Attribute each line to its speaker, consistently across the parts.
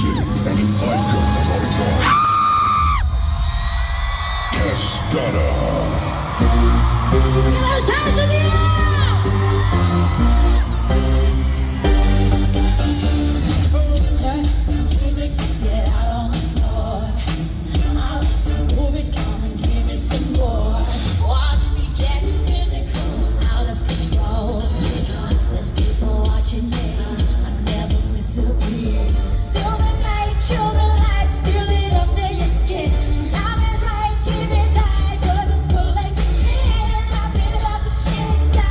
Speaker 1: music and an icon of our time. Cascada.
Speaker 2: Turn the music, let's get out on the floor. I like to move it, come and give me some more. Watch me get physical, out of control. There's people watching me, I never miss a beat. Still the night, kill the lights, feel it under your skin. Time is right, keep it tight, 'cause it's pulling me in. I beat it up, can't stop.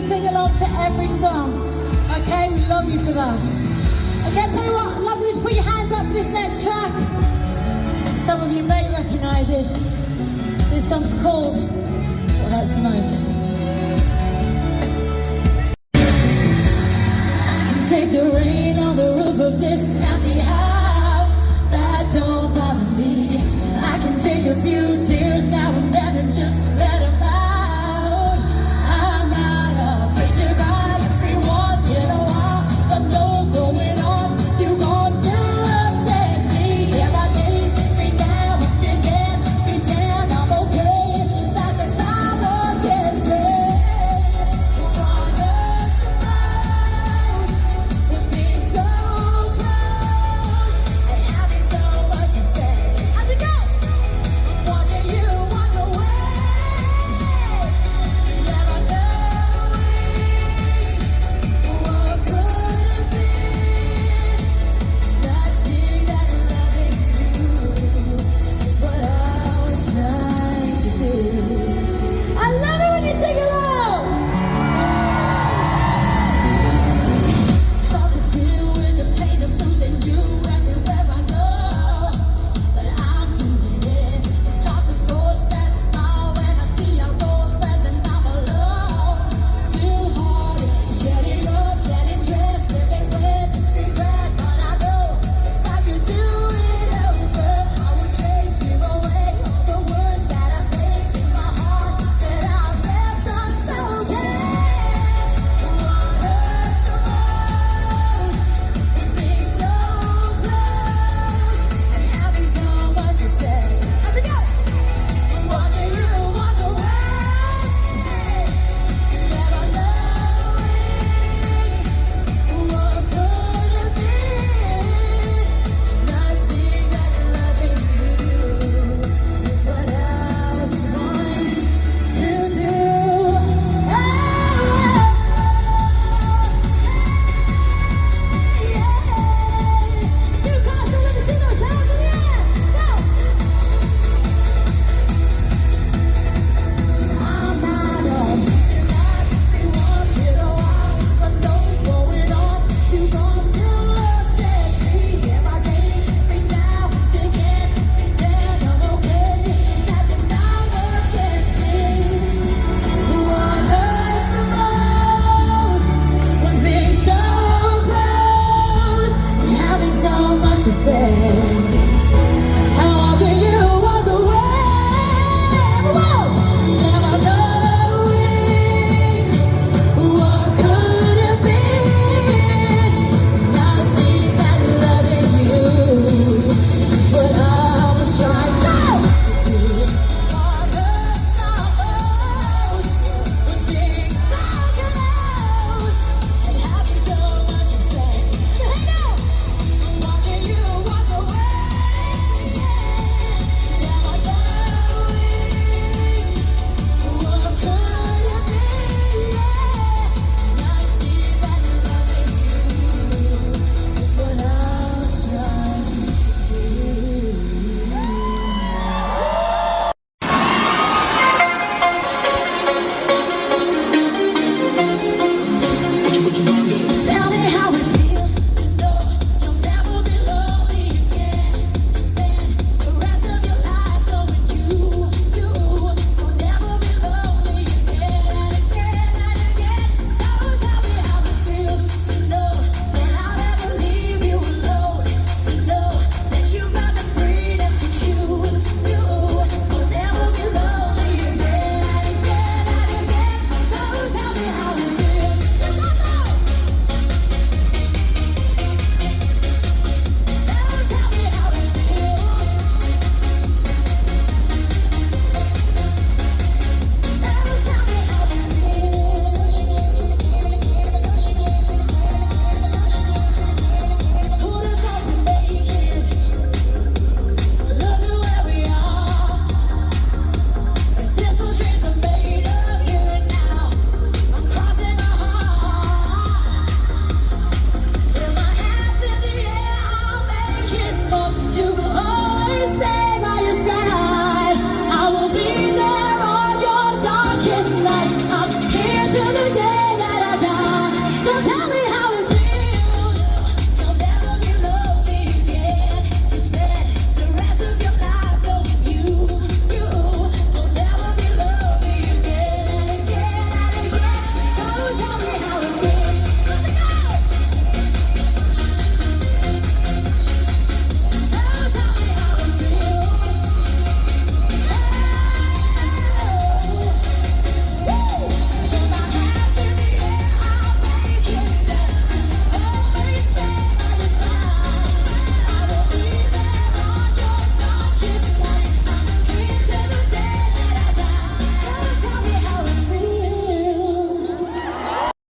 Speaker 3: sing along to every song. Okay, we love you for that. Okay, I'll tell you what, I'd love you to put your hands up for this next track. Some of you may recognise it. This song's called What Hurts the Most. I can take the rain on the roof of this empty house. That don't bother me. I can take a few tears now and then and just let them out. I'm not afraid to cry every once in a while, but no going on. You gon' still upset me. Yeah, my days every now and again pretend I'm okay. That's a power against me.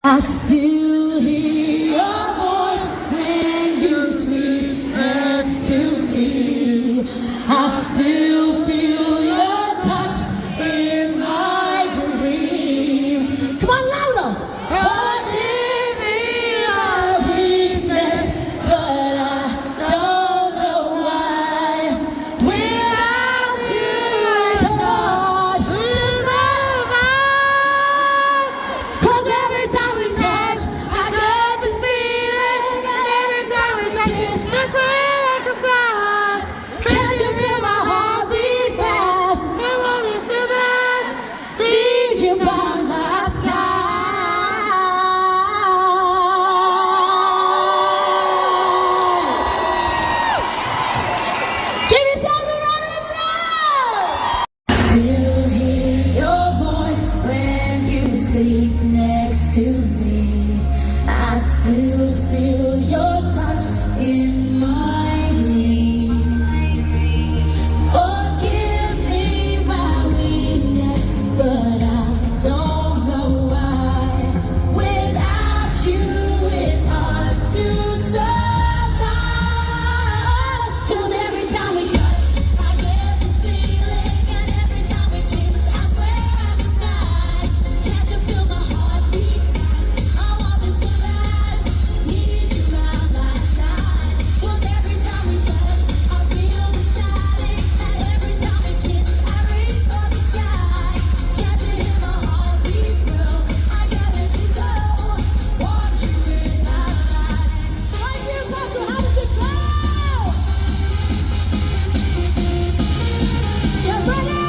Speaker 3: I still hear your voice when you sleep next to me. I still feel your touch in my dream. Come on, louder. Forgive me my weakness, but I don't know why. Without you, it's hard to survive. 'Cause every time we touch, I get this feeling, and every time we kiss, I swear I could fly. Can't you feel my heart beat fast? I want it so bad. Need you by my side. Give yourselves a round of applause. Still hear your voice when you sleep next to me. I still feel your touch in my dream. Forgive me my weakness, but I don't know why. Without you, it's hard to survive. 'Cause every time we touch, I get this feeling, and every time we kiss, I swear I can fly. Can't you feel my heart beat fast? I want this to last. Need you by my side. 'Cause every time we touch, I feel the static, and every time we kiss, I reach for the sky. Can't you hear my heart beat through? I can't let you go. Want you in my life. Right here, Pastor, how does it go? Yeah, brother.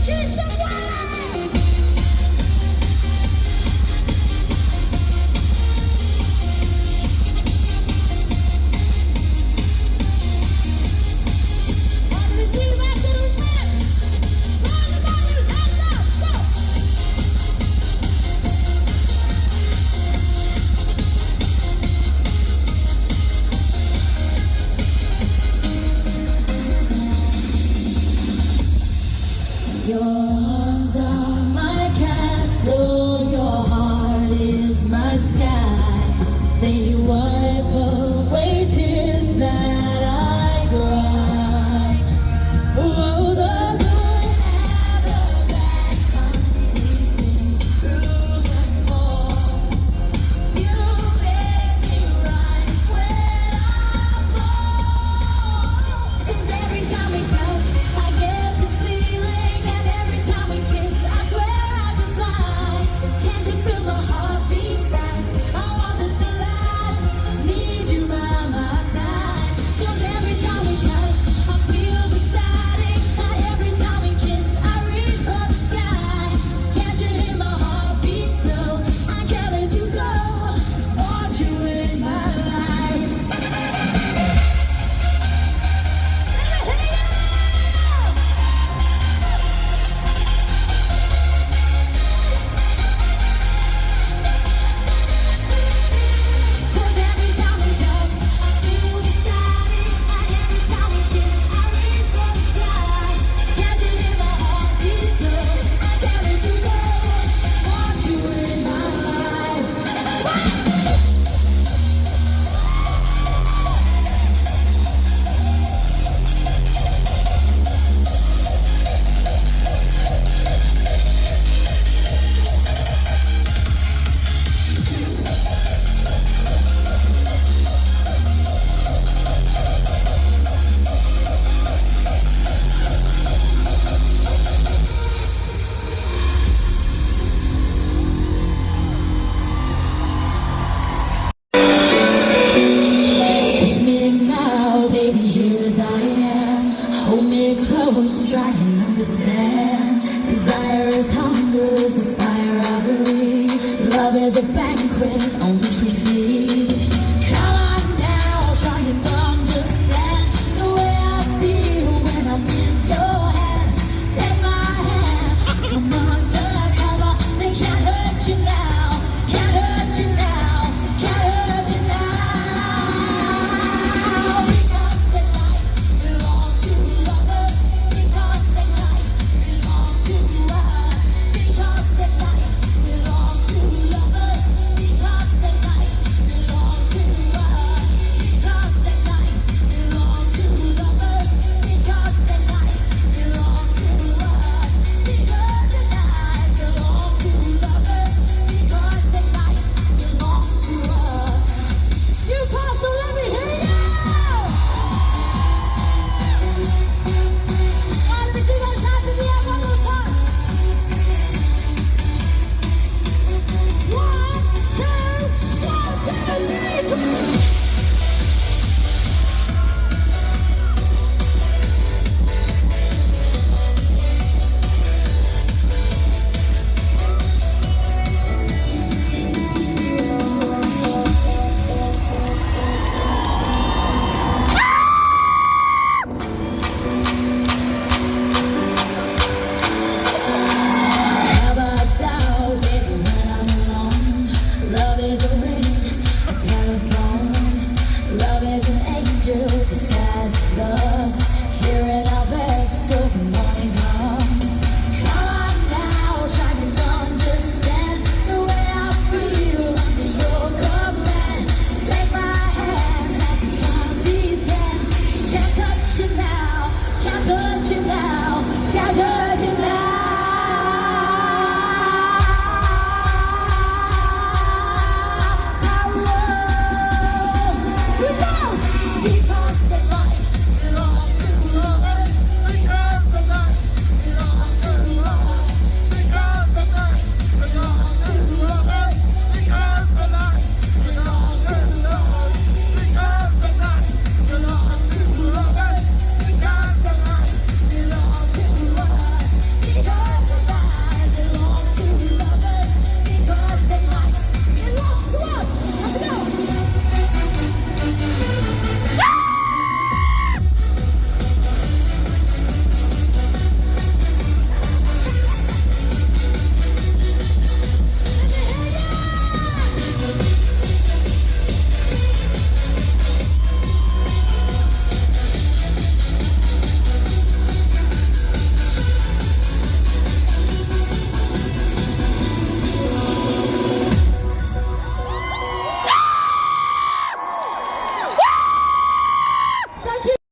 Speaker 3: Give me some wine. Let me see you back to the man. Roll the bodies, hands up, go. Your arms are my castle, your heart is my sky. They wipe away tears that I cry. Oh, the good and the bad times, we've been through them all. You make me rise when I fall. 'Cause every time we touch, I get this feeling, and every time we kiss, I swear I can fly. Can't you feel my heart beat fast? I want this to last. Need you by my side. 'Cause every time we touch, I feel the static, and every time we kiss, I reach for the sky. Can't you hear my heart beat so? I can't let you go. Want you in my life. Cause every time we touch, I feel the static, and every time we kiss, I reach for the sky. Can't you hear my heart beat so? I can't let you go. Want you in my life. Take me now, baby, here as I am. Hold me close, try and understand. Desire is hunger, is the fire I believe. Love is a banquet,